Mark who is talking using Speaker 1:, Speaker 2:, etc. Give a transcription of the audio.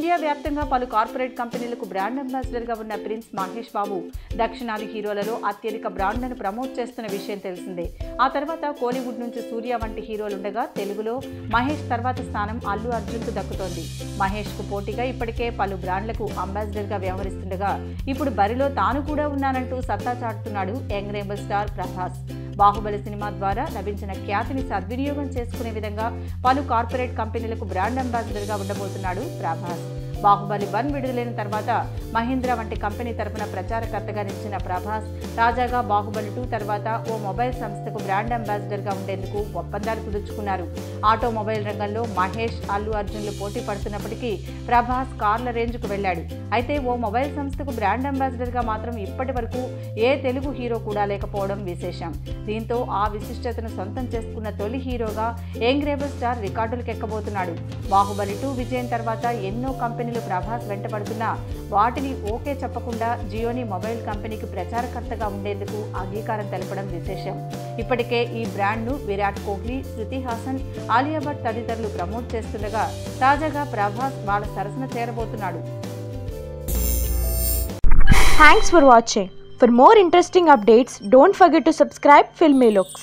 Speaker 1: India వ్యాప్తంగా పలు corporate కంపెనీలకు బ్రాండ్ అంబాసిడర్గా ఉన్న ప్రిన్స్ మహేష్ బాబు దక్షిణాది హీరోలలో అత్యధిక బ్రాండ్లను ప్రమోట్ చేస్తున్న విషయం తెలిసిందే. ఆ తర్వాత కోలీవుడ్ నుంచి సూర్య వంటి హీరోలుండగా తెలుగులో మహేష్ తర్వాత స్థానం అల్లు అర్జున్కు దక్కుతోంది. మహేష్కు పోటీగా ఇప్పటికే పలు బ్రాండ్లకు అంబాసిడర్గా వ్యవహరిస్తుండగా ఇప్పుడు బరిలో తాను కూడా ఉన్నానంటూ సత్తా చాటుతున్నాడు young rebel star Prabhas. Baahubali సినిమా ద్వారా లభించిన ఖ్యాతిని సద్వినియోగం చేసుకునే విధంగా పలు కార్పొరేట్ కంపెనీలకు బ్రాండ్ అంబాసిడర్గా ఉండబోతున్నాడు ప్రభాస్. బాహుబలి 1 విడుదలైన తర్వాత మహీంద్రా వంటి కంపెనీ తరపున ప్రచారకర్తగా నిలిచిన ప్రభాస్ తాజాగా బాహుబలి 2 తర్వాత ఓ మొబైల్ సంస్థకు బ్రాండ్ అంబాసిడర్గా ఉండేందుకు ఒప్పందాలు కుదుర్చుకున్నారు. ఆటోమొబైల్ రంగంలో మహేష్, అల్లు అర్జున్లు పోటీ పడుతున్నప్పటికీ ప్రభాస్ కార్ల రేంజ్కు వెళ్లాడు. అయితే ఓ మొబైల్ సంస్థకు బ్రాండ్ అంబాసిడర్గా మాత్రం ఇప్పటి వరకు ఏ తెలుగు హీరో కూడా లేకపోవడం విశేషం. దీంతో ఆ విశిష్టతను సొంతం చేసుకున్న తొలి హీరోగా యంగ్ రెబల్ స్టార్ రికార్డులకు ఎక్కబోతున్నాడు. బాహుబలి 2 విజయం తర్వాత ఎన్నో కంపెనీలు ప్రభాస్ వెంటబడుతున్నా వాటిని ఓకే చెప్పకుండా జియోని మొబైల్ కంపెనీకి ప్రచారకర్తగా ఉండేందుకు అంగీకారం తెలపడం విశేషం. ఇప్పటికే ఈ బ్రాండ్ను విరాట్ కోహ్లీ, శృతి హాసన్, ఆలియా భట్ తదితరులు ప్రమోట్ చేస్తుండగా తాజాగా ప్రభాస్ వాళ్ళ సరసన చేరబోతున్నాడు.
Speaker 2: Thanks for watching. For more interesting updates, don't forget to subscribe Filmy Looks.